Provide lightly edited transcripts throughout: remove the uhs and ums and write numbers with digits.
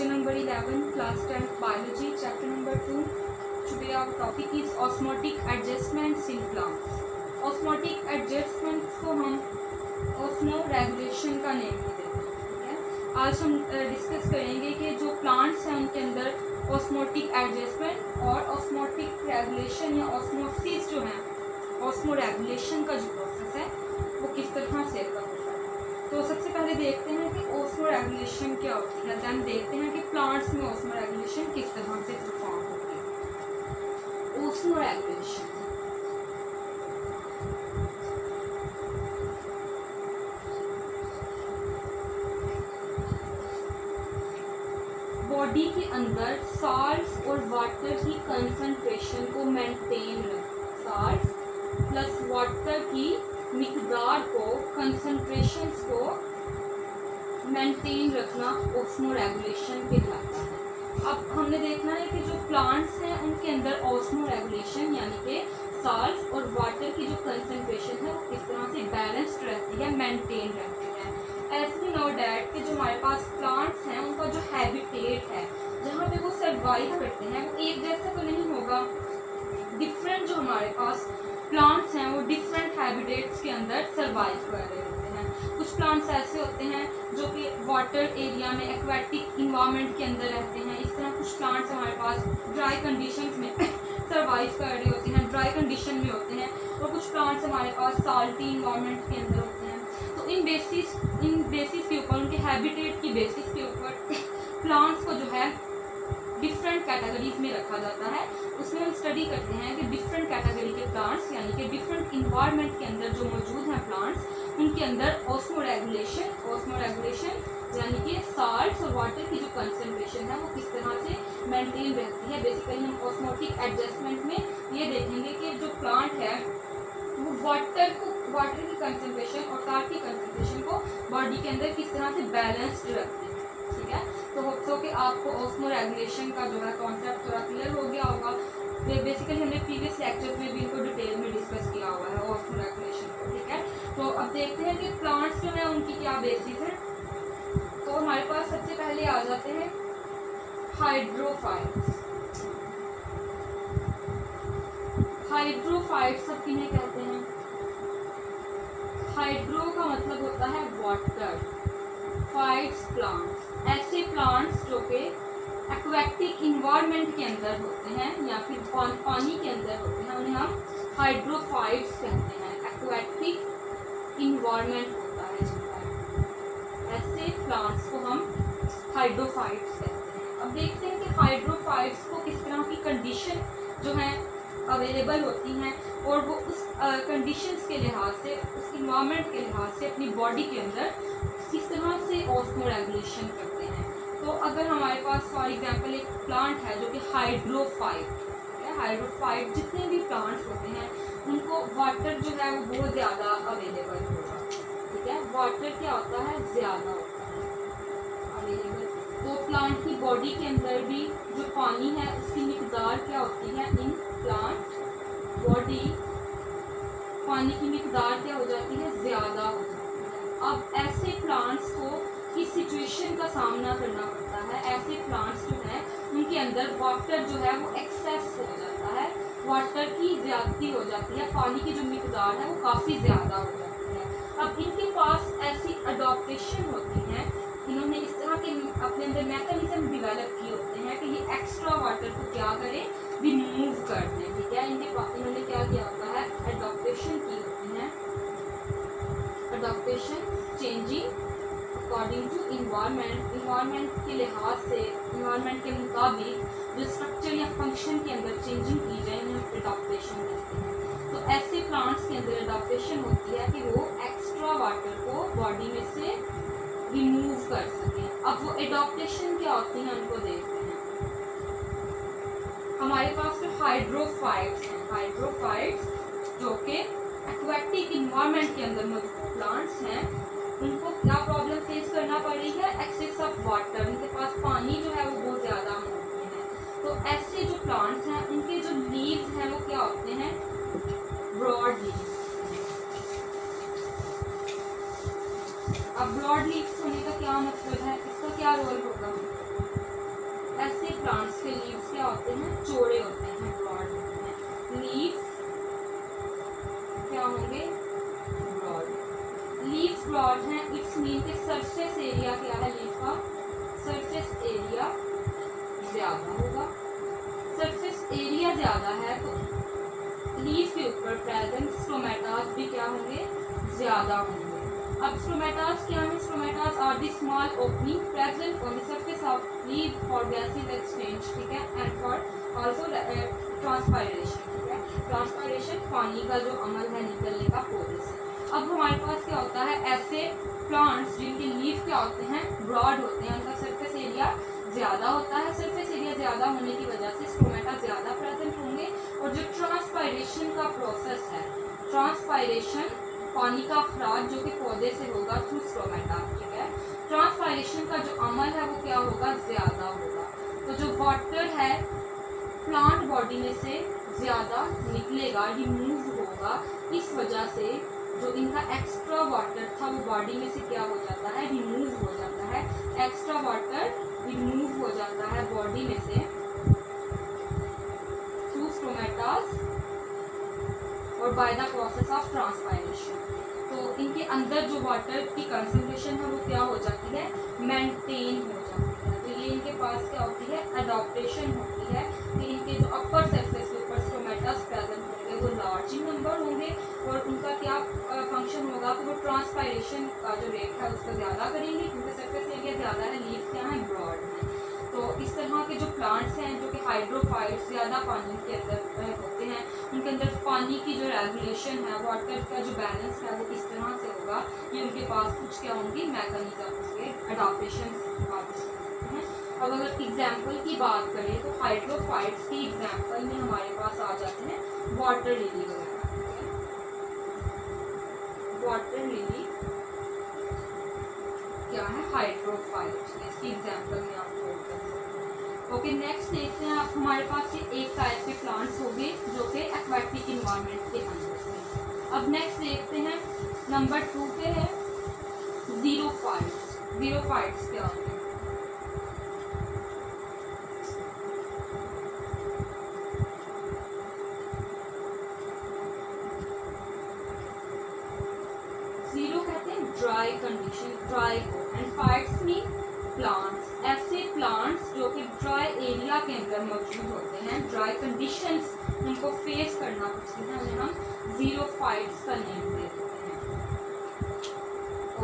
Lecture number 11, class 10 biology, chapter number 2. Today our topic is osmotic adjustments in plants. Osmotic adjustments को हम osmoregulation का name भी देते हैं, ठीक है। आज हम डिस्कस करेंगे कि जो प्लांट्स हैं उनके अंदर osmotic adjustment और osmotic regulation या osmosis जो है, osmoregulation का जो प्रोसेस है वो किस तरह से होता है। तो सबसे पहले देखते हैं कि osmoregulation क्या होती है, देन देखते हैं कि प्लांट्स में osmoregulation किस तरह से परफॉर्म होती है। osmoregulation बॉडी के अंदर साल्ट्स और वाटर की कंसंट्रेशन को मेंटेन रखना, साल्ट्स प्लस वाटर की मिकदार को, कंसंट्रेशंस को मेंटेन रखना ऑस्मोरेगुलेशन कहलाता है। अब हमने देखना है कि जो प्लांट्स हैं उनके अंदर ऑस्मोरेगुलेशन यानी कि साल्ट्स और वाटर की जो कंसंट्रेशन है वो किस तरह से बैलेंस्ड रहती है, मेंटेन रहती है। एज वी नो डैट कि जो हमारे पास प्लांट्स हैं उनका जो हैबिटेट है जहाँ पे वो सर्वाइव करते हैं वो एक जैसा तो नहीं होगा। डिफरेंट जो हमारे पास प्लांट्स हैं वो डिफरेंट हैबिटेट्स के अंदर सर्वाइव कर रहे होते हैं। कुछ प्लांट्स ऐसे होते हैं जो कि वाटर एरिया में एक्वेटिक इन्वायरमेंट के अंदर रहते हैं। इस तरह कुछ प्लांट्स हमारे पास ड्राई कंडीशंस में सर्वाइव कर रहे होते हैं, ड्राई कंडीशन में होते हैं। और कुछ प्लांट्स हमारे पास साल्टी इन्वायरमेंट के अंदर होते हैं। तो इन बेसिस के ऊपर, उनके हैबिटेट की बेसिस के ऊपर प्लांट्स को जो है डिफरेंट कैटेगरीज में रखा जाता है। उसमें हम स्टडी करते हैं कि डिफरेंट कैटेगरी के प्लांट्स यानी कि डिफरेंट इन्वायरमेंट के अंदर जो मौजूद हैं प्लांट्स उनके अंदर ऑस्मोरेगुलेशन यानी कि साल्ट्स और वाटर की जो कंसंट्रेशन है वो किस तरह से मेंटेन रहती है। बेसिकली हम ऑस्मोटिक एडजस्टमेंट में ये देखेंगे कि जो प्लांट है वो वाटर की कंसंट्रेशन और साल्ट की कंसंट्रेशन को बॉडी के अंदर किस तरह से बैलेंस्ड रखते हैं, ठीक है। तो होप सो कि आपको ऑस्मोरेगुलेशन का जो है कॉन्सेप्ट थोड़ा क्लियर हो गया होगा। बेसिकली हमने प्रीवियस लेक्चर्स में भी इनको डिटेल में डिस्कस किया हुआ है ऑस्मोरेगुलेशन को, ठीक है। तो अब देखते हैं कि प्लांट्स जो है उनकी क्या बेसिस है। तो हमारे पास सबसे पहले आ जाते हैं हाइड्रोफाइट्स। हाइड्रोफाइट्स सब किन्हें कहते हैं? हाइड्रो का मतलब होता है वाटर, फाइट्स प्लांट्स, ऐसे प्लांट्स जो कि एक्वेटिक इन्वायरमेंट के अंदर होते हैं या फिर पानी के अंदर होते हैं, उन्हें हम हाइड्रोफाइट्स कहते हैं। एक्वेटिक इन्वायरमेंट होता है जिनका, ऐसे प्लांट्स को हम हाइड्रोफाइट्स कहते हैं। अब देखते हैं कि हाइड्रोफाइट्स को किस तरह की कंडीशन जो है अवेलेबल होती हैं और वो उस कंडीशंस के लिहाज से, उस इन्वायरमेंट के लिहाज से अपनी बॉडी के अंदर किस तरह से ऑस्मोरेगुलेशन करते हैं। तो अगर हमारे पास फॉर एग्जांपल एक प्लांट है जो कि हाइड्रोफाइट है, हाइड्रोफाइट जितने भी प्लांट्स होते हैं उनको वाटर जो है वो बहुत ज़्यादा अवेलेबल होगा, ठीक है। वाटर क्या होता है, ज़्यादा होता है अवेलेबल। तो प्लांट की बॉडी के अंदर भी जो पानी है उसकी मिकदार क्या होती है, इन प्लांट बॉडी पानी की मिकदार क्या हो जाती है, ज़्यादा हो जाती है। अब ऐसे प्लांट्स को किस सिचुएशन का सामना करना पड़ता है, ऐसे प्लांट्स जो हैं उनके अंदर वाटर जो है वो एक्सेस हो जाता है, वाटर की ज़्यादती हो जाती है, पानी की जो मिकदार है वो काफ़ी ज़्यादा हो जाती है। अब इनके पास ऐसी अडॉप्टेशन होती है, इन्होंने इस तरह के अपने अंदर मैकेनिज्म डिवेलप किए होते हैं कि ये एक्स्ट्रा वाटर को क्या करें, रिमूव कर दें, ठीक है। इन्होंने क्या किया होता है, अडॉप्टेशन की होती है, adaptation changing according to environment के लिहाज से, इन्वायरमेंट के मुताबिक जो स्ट्रक्चर या फंक्शन के अंदर चेंजिंग की जाए उन्हें अडॉप्टेशन कहते हैं। तो ऐसे प्लांट्स के अंदर अडॉप्टेशन होती है कि वो एक्स्ट्रा वाटर को बॉडी में से रिमूव कर सकें। अब वो एडॉप्टेशन क्या होती है उनको देखते हैं। हमारे पास जो हाइड्रोफाइट्स हैं, हाइड्रोफाइट्स जो कि एक्वेटिक इन्वायरमेंट के अंदर मौजूद प्लांट्स हैं, उनको क्या प्रॉब्लम फेस करना पड़ रही है, एक्सेस ऑफ वाटर। उनके पास पानी जो है वो बहुत ज़्यादा मौजूद है। तो ऐसे जो प्लांट्स हैं उनके जो लीव्स हैं वो क्या होते हैं, ब्रॉड लीव्स। अब ब्रॉड लीव्स होने का क्या मतलब है, इसका क्या रोल होगा, प्लांट्स के लीव्स क्या होते हैं, चौड़े होते हैं, ब्रॉड होते हैं। लीव्स क्या होंगे, ब्रॉड। लीव्स ब्रॉड हैं, इट्स मीन के सरफेस एरिया क्या है, लीव का सरफेस एरिया ज्यादा होगा। सरफेस एरिया ज्यादा है तो लीव के ऊपर प्रेजेंट स्टोमेटास भी क्या होंगे, ज्यादा होंगे। अब स्टोमेटास क्या है, stomatas are the small opening present on the surface of leave for gases exchange, ठीक है, एंड फॉर आल्सो ट्रांसपायरेशन, ठीक है। ट्रांसपायरेशन पानी का जो अमल है निकलने का पौधे से। अब हमारे पास क्या होता है, ऐसे प्लांट्स जिनके लीव क्या होते हैं, ब्रॉड होते हैं, उनका सरफेस एरिया ज्यादा होता है। सरफेस एरिया ज्यादा होने की वजह से स्टोमेटा ज्यादा प्रेजेंट होंगे। और जो ट्रांसपायरेशन का प्रोसेस है, ट्रांसपायरेशन पानी का अखराज जो कि पौधे से होगा थ्रू स्टोमेटा, ठीक है। ट्रांसपायरेशन का जो अमल है वो क्या होगा, ज्यादा होगा। तो जो वाटर है प्लांट बॉडी में से ज्यादा निकलेगा, रिमूव होगा। इस वजह से जो इनका एक्स्ट्रा वाटर था वो बॉडी में से क्या हो जाता है, रिमूव हो जाता है। एक्स्ट्रा वाटर रिमूव हो जाता है बॉडी में से थ्रू स्टोमेटास और by the process of transpiration. तो इनके अंदर जो वाटर की कंसंट्रेशन है वो क्या हो जाती है, मेंटेन हो जाती है। तो ये इनके पास क्या होती है, अडॉप्टेशन होती है कि इनके जो अपर सरफेस के ऊपर स्टोमेटास प्रेजेंट होंगे वो लार्ज इन नंबर होंगे और उनका क्या फंक्शन होगा कि वो ट्रांसपायरेशन का जो रेट है उसका ज़्यादा करेंगे क्योंकि सरफेस एरिया ज़्यादा है, लीव्स क्या है, ब्रॉड है। तो इस तरह के जो प्लांट्स हैं जो कि हाइड्रोफाइट्स ज़्यादा पानी के अंदर होते हैं, उनके अंदर पानी की जो रेगुलेशन है, वाटर का जो बैलेंस है वो किस तरह से होगा, ये उनके पास कुछ क्या होंगी, मैकेनिज्म होंगे, अडॉप्टेशन बात सकते हैं। अब अगर एग्जाम्पल की बात करें तो हाइड्रोफाइट्स की एग्जाम्पल में हमारे पास आ जाते हैं वाटर लिली वगैरह, ठीक है। वाटर लिली क्या है, हाइड्रोफाइट, इसकी एग्जाम्पल में आप नोट कर सकते हैं। ओके, नेक्स्ट देखते हैं आप, हमारे पास ये एक टाइप के प्लांट्स हो गए जो कि एक्वाटिक इन्वायरमेंट के अंदर से। अब नेक्स्ट देखते हैं नंबर 2 पे है ज़ीरोफाइट्स। ज़ीरोफाइट्स क्या होते हैं, ज़ीरो कहते हैं ड्राई कंडीशन, ड्राई को, एंड फाइट्स मीन प्लांट्स, ऐसे प्लांट्स जो कि ड्राई एरिया के अंदर मौजूद होते हैं, ड्राई कंडीशंस उनको फेस करना पड़ती है, उन्हें हम ज़ीरोफाइट्स का नेम देते हैं।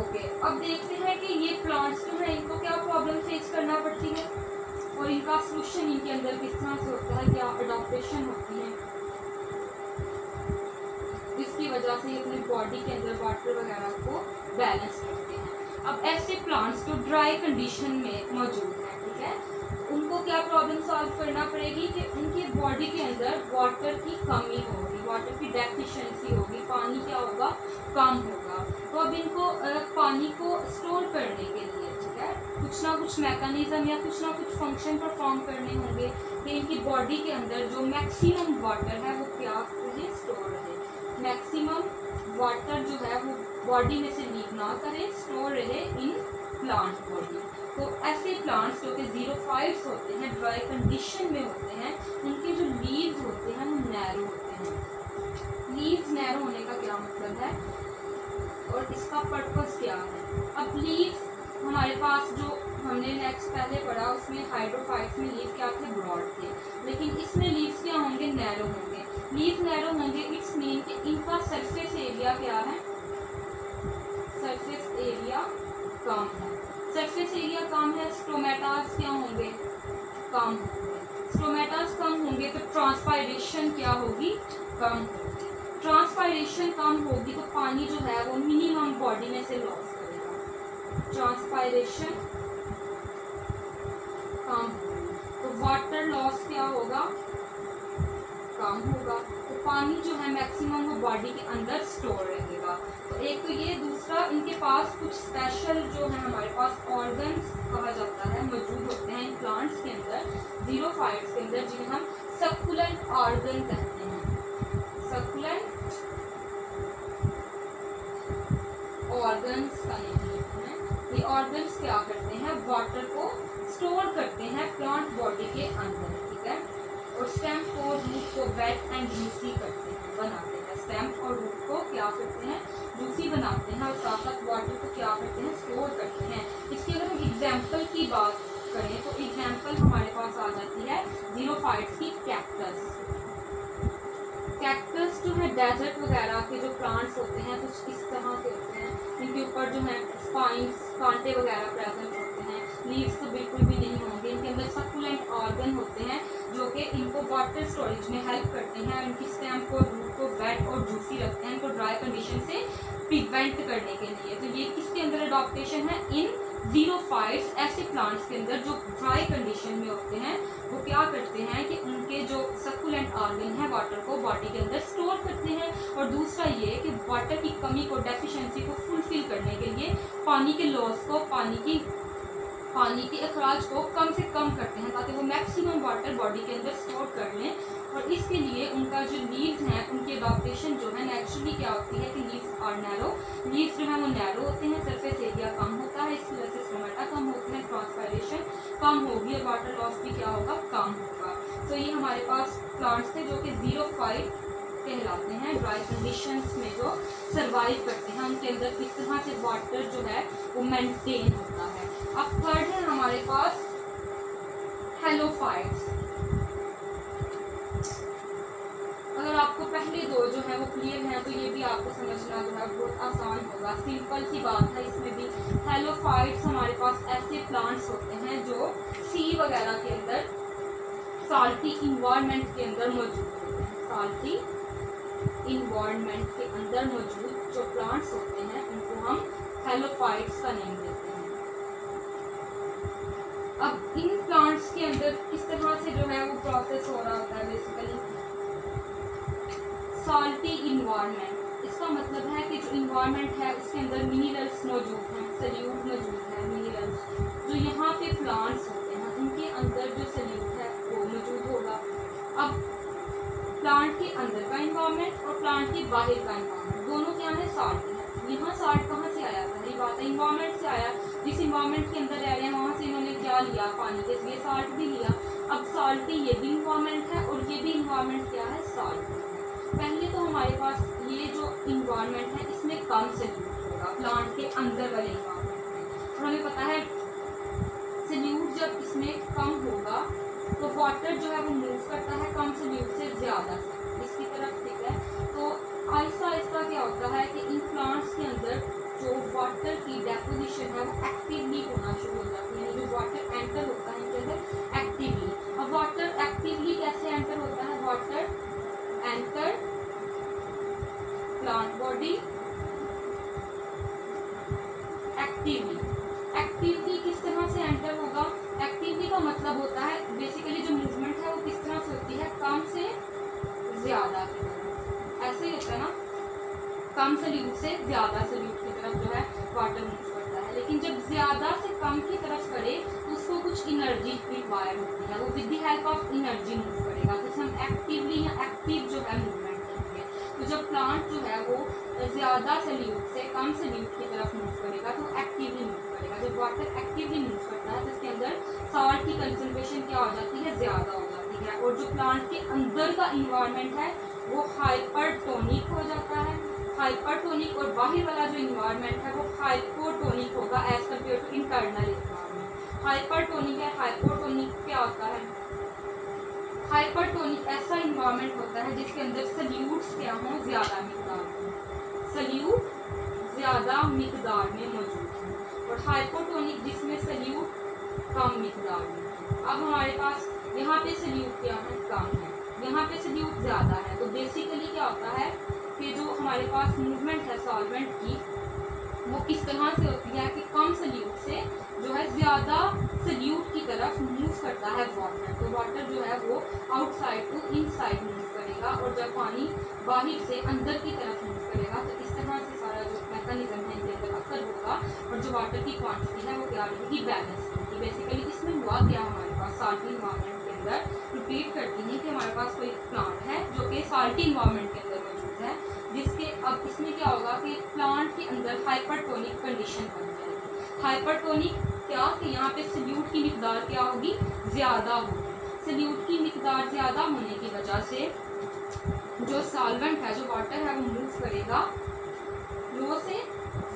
ओके, अब देखते हैं कि ये प्लांट्स जो है इनको क्या प्रॉब्लम फेस करना पड़ती है और इनका सोल्यूशन इनके अंदर किस तरह से होता है, क्या अडॉप्टेशन होती है, जिसकी वजह से ये अपनी बॉडी के अंदर वाटर वगैरह को बैलेंस करते हैं। अब ऐसे प्लांट्स जो ड्राई कंडीशन में मौजूद हैं, ठीक है, उनको क्या प्रॉब्लम सॉल्व करना पड़ेगी कि उनकी बॉडी के अंदर वाटर की कमी होगी, वाटर की डेफिशिएंसी होगी, पानी क्या होगा, कम होगा। तो अब इनको पानी को स्टोर करने के लिए, ठीक है, कुछ ना कुछ मैकेनिज्म या कुछ ना कुछ फंक्शन परफॉर्म करने होंगे कि इनकी बॉडी के अंदर जो मैक्सिमम वाटर है वो क्या रहे, स्टोर रहे। मैक्सिमम वाटर जो है वो बॉडी में से लीक ना करे, स्टोर रहे इन प्लांट बॉडी। तो ऐसे प्लांट्स जो कि ज़ीरोफाइट्स होते हैं, ड्राई कंडीशन में होते हैं, उनके जो लीव्स होते हैं वो नैरो होते हैं। लीव्स नैरो होने का क्या मतलब है और इसका पर्पस क्या है। अब लीव्स हमारे पास जो हमने नेक्स्ट पहले पढ़ा उसमें हाइड्रोफाइट्स में लीव क्या थे, ब्रॉड थे, लेकिन इसमें लीव्स क्या होंगे, नैरो होंगे। लीव नैरो होंगे, इट्स मीन कि इनका सरफेस एरिया क्या है, सरफेस एरिया कम है। सरफेस एरिया कम है, स्टोमेटास क्या होंगे, कम होंगे। स्टोमेटास कम होंगे तो ट्रांसपायरेशन क्या होगी, कम होगी। ट्रांसपायरेशन कम होगी तो पानी जो है वो मिनिमम बॉडी में से लॉस करेगा। ट्रांसपायरेशन कम होगी तो वाटर लॉस क्या होगा, कम होगा। तो पानी जो है मैक्सिमम वो बॉडी के अंदर स्टोर रहेगा। तो एक तो ये, दूसरा इनके पास कुछ स्पेशल जो है हमारे पास ऑर्गन्स कहा जाता है मौजूद होते हैं इन प्लांट्स के अंदर, ज़ीरोफाइट्स के अंदर, जिन्हें हम सक्कुलेंट ऑर्गन कहते हैं। सक्कुलेंट ऑर्गन्स का नेम लेते हैं। ये ऑर्गन्स क्या करते हैं, वाटर को स्टोर करते हैं प्लांट बॉडी के अंदर, ठीक है। और स्टेम को रूट को वेट एंड जूसी करते हैं, बनाते हैं। स्टेम और रूट को क्या करते हैं, जूसी बनाते हैं, और साथ साथ वाटर को क्या करते हैं, स्टोर करते हैं। इसकी अगर हम एग्जाम्पल की बात करें तो एग्जाम्पल हमारे पास आ जाती है ज़ीरोफाइट्स की कैक्टस। कैक्टस जो है डेजर्ट वगैरह के जो प्लांट्स होते हैं कुछ इस तरह के होते हैं, इनके ऊपर जो है स्पाइंस कांटे वगैरह प्रेजेंट होते हैं। लीव्स तो बिल्कुल भी नहीं होंगे। इनके अंदर सक्कुलेंट ऑर्गन होते हैं जो कि इनको वाटर स्टोरेज में हेल्प करते हैं। इनकी स्टेम को रूट को वेट और जूसी रखते हैं, इनको ड्राई कंडीशन से प्रिवेंट करने के लिए। तो ये किसके अंदर अडॉप्टेशन है, इन ज़ीरोफाइट्स ऐसे प्लांट्स के अंदर जो ड्राई कंडीशन में होते हैं। वो क्या करते हैं कि उनके जो सक्कुलेंट ऑर्गन है वाटर को बॉडी के अंदर स्टोर करते हैं। और दूसरा ये कि वाटर की कमी को, डेफिशिएंसी को फुलफिल करने के लिए पानी के लॉस को, पानी के अखराज को कम से कम करते हैं ताकि वो मैक्सिमम वाटर बॉडी के अंदर स्टोर कर लें। और इसके लिए उनका जो लीव्स हैं उनकी अडॉप्टेशन जो है नेचुरली क्या होती है कि लीव्स आर नैरो, लीव्स जो है वो नैरो होते हैं, सरफेस एरिया कम होता है, इसकी वजह से स्टोमेटा कम होते हैं, ट्रांसपायरेशन कम होगी और वाटर लॉस भी क्या होगा, कम होगा। तो ये हमारे पास प्लांट्स थे जो कि ज़ीरोफाइट कहलाते हैं, ड्राई कंडीशंस में जो सर्वाइव करते हैं। उनके अंदर किस तरह से वाटर जो है वो मेंटेन होता है। अब थर्ड है हमारे पास हेलोफाइट्स। अगर आपको पहले दो जो है वो क्लियर हैं तो ये भी आपको समझना जो है बहुत आसान होगा, सिंपल सी बात है इसमें भी। हेलोफाइट्स हमारे पास ऐसे प्लांट्स होते हैं जो सी वगैरह के अंदर, साल्टी इन्वायरमेंट के अंदर मौजूद होते हैं। साल्टी इन्वायरमेंट के अंदर मौजूद जो प्लांट्स होते हैं उनको हम हेलोफाइट्स का नेम देते हैं। अब इन प्लांट्स के अंदर किस तरह से जो है वो प्रोसेस हो रहा होता है, बेसिकली साल्टी इन्वायरमेंट, इसका मतलब है कि जो इन्वायरमेंट है उसके अंदर मिनरल्स मौजूद हैं, सल्यूट मौजूद है, मिनरल्स जो यहाँ पे प्लांट्स होते हैं उनके अंदर जो सल्यूट है वो मौजूद होगा। अब प्लांट के अंदर का इन्वायरमेंट और प्लांट के बाहर का इन्वायरमेंट दोनों क्या है, साल्ट है। यहाँ साल्ट कहाँ से आया था, ये बात है इन्वायरमेंट से आया। जिस इन्वायरमेंट के अंदर रह रहे हैं वहाँ से इन्होंने क्या लिया, पानी के लिए साल्ट भी लिया। अब साल्टी ये भी इन्वायरमेंट है और ये भी इन्वायरमेंट क्या है, साल्ट है। पहले तो हमारे पास ये जो इन्वायरमेंट है इसमें कम सल्यूट होगा प्लांट के अंदर वाले इन्वायरमेंट में। और हमें पता है सल्यूट जब इसमें कम होगा तो वाटर जो है वो मूव करता है कम सल्यूट से ज़्यादा से इसकी तरफ, ठीक है। तो आहिस्ता आहिस्ता क्या होता है कि इन प्लांट्स के अंदर जो वाटर की डेपोजिशन है वो एक्टिवली होना शुरू हो जाती है। जो वाटर एंटर होता है इनके अंदर एक्टिवली। अब वाटर एक्टिवली कैसे एंटर होता है, water enter plant body actively. Actively किस तरह से एंटर होगा, एक्टिवली का मतलब होता है बेसिकली जो मूवमेंट है वो किस तरह से होती है, कम से ज़्यादा की तरफ। ऐसे ही होता है ना, कम सल्यूट से ज़्यादा सल्यूट की तरफ जो है वाटर मूव करता है। लेकिन जब ज़्यादा से कम की तरफ करे तो उसको कुछ एनर्जी रिक्वायर होती है, वो with the help of energy move करेगा। जैसे हम एक्टिवली या एक्टिव जो है मूवमेंट करेंगे, तो जब प्लांट जो है वो ज़्यादा सल्यूट से कम सल्यूट की तरफ मूव करेगा तो एक्टिवली मूव करेगा। जब वाटर एक्टिवली मूव करता है तो इसके अंदर साल्ट की कंसंट्रेशन क्या हो जाती है, ज़्यादा हो जाती है। और जो प्लांट के अंदर का इन्वायरमेंट है वो हाइपरटोनिक हो जाता है। हाइपरटोनिक और बाहर वाला जो इन्वायरमेंट है वो हाइपोटोनिक होगा as compare to internal environment. Hypertonic है, हाइपोटोनिक क्या होता है, हाइपरटोनिक ऐसा इन्वायरमेंट होता है जिसके अंदर सल्यूट्स क्या हों, ज़्यादा मिकदार में, सल्यूट ज़्यादा मिकदार में मौजूद है। और हाइपोटोनिक जिसमें सल्यूट कम मिकदार में। अब हमारे पास यहाँ पे सल्यूट क्या है, कम है, यहाँ पे सल्यूट ज़्यादा है। तो बेसिकली क्या होता है कि जो हमारे पास मूवमेंट है सॉल्वेंट की वो किस तरह से होती है कि कम सल्यूट से जो है ज़्यादा सल्यूट की तरफ मूव करता है वाटर। तो वाटर जो है वो आउटसाइड टू इनसाइड मूव करेगा और जब पानी बाहर से अंदर की तरफ मूव करेगा तो इस तरह से सारा जो मैकेनिज्म है इनके अंदर अक्सर होगा और जो वाटर की क्वांटिटी है वो क्या रहेगी, बैलेंस होगी। बेसिकली इसमें हुआ क्या, हमारे पास साल्टी इन्वायरमेंट के अंदर रिपीट करती है कि हमारे पास कोई प्लांट है जो कि साल्टी इन्वायरमेंट के अंदर मौजूद है, जिसके अब इसमें क्या होगा कि प्लांट के अंदर हाइपरटोनिक कंडीशन बन जाएगी। हाइपरटोनिक क्या कि यहाँ पे सल्यूट की मिकदार क्या होगी, ज़्यादा होगी। सल्यूट की मिकदार ज़्यादा होने की वजह से जो सॉल्वेंट है, जो वाटर है, वो मूव करेगा लो से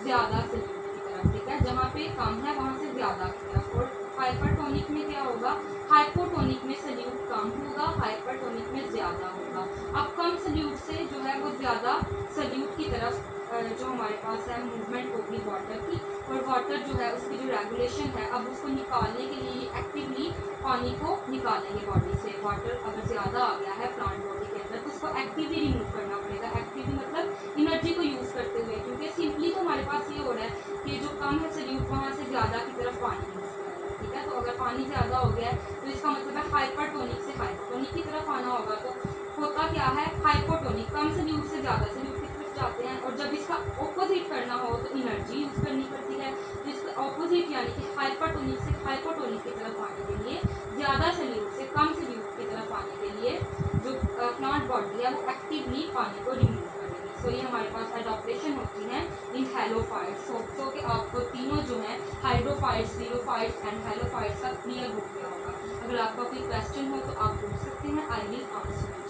ज़्यादा सल्यूट की तरफ, ठीक है। जहाँ पे कम है वहाँ से ज़्यादा की तरफ। और हाइपरटोनिक में क्या होगा, हाइपोटोनिक में सल्यूट कम होगा, हाइपरटोनिक में ज़्यादा होगा। अब कम सल्यूट से जो है वो ज़्यादा सल्यूट की तरफ जो हमारे पास है मूवमेंट होगी वाटर की, और वाटर जो है उसकी जो रेगुलेशन है, अब उसको निकालने के लिए एक्टिवली पानी को निकालेंगे बॉडी से। वाटर अगर ज़्यादा आ गया है प्लांट बॉडी के अंदर तो उसको एक्टिवली रिमूव करना पड़ेगा। एक्टिवली मतलब एनर्जी को यूज़ करते हुए, क्योंकि सिंपली तो हमारे पास ये हो रहा है कि जो कम है सल्यूट वहाँ से ज़्यादा की तरफ पानी यूज़ कर रहा है, ठीक है। तो अगर पानी ज़्यादा हो गया है तो इसका मतलब है हाइपरटोनिक से हाइपोटोनिक की तरफ आना होगा। तो होता क्या है, हाइपोटोनिक कम सल्यूट से ज़्यादा सल्यूट की तरफ जाते हैं, और जब इसका ऑपोजिट करना हो तो एनर्जी यूज़ करनी पड़ती है। तो इसका ऑपोजिट यानी कि हाइपरटोनिक से हाइपोटोनिक की तरफ आने के लिए, ज़्यादा सल्यूट से कम सल्यूट की तरफ आने के लिए जो प्लांट बॉडी है वो एक्टिवली पानी को रिमूव करेगी। सो ये हमारे पास एडॉप्टेशन होती है इन हैलोफाइट्स। सो कि आपको तीनों जो हैं हाइड्रोफाइट्स, जीरोफाइट्स एंड हैलोफाइट्स का क्लियर हो गया होगा। अगर आपका कोई क्वेश्चन हो तो आप पूछ सकते हैं, आई विल आंसर।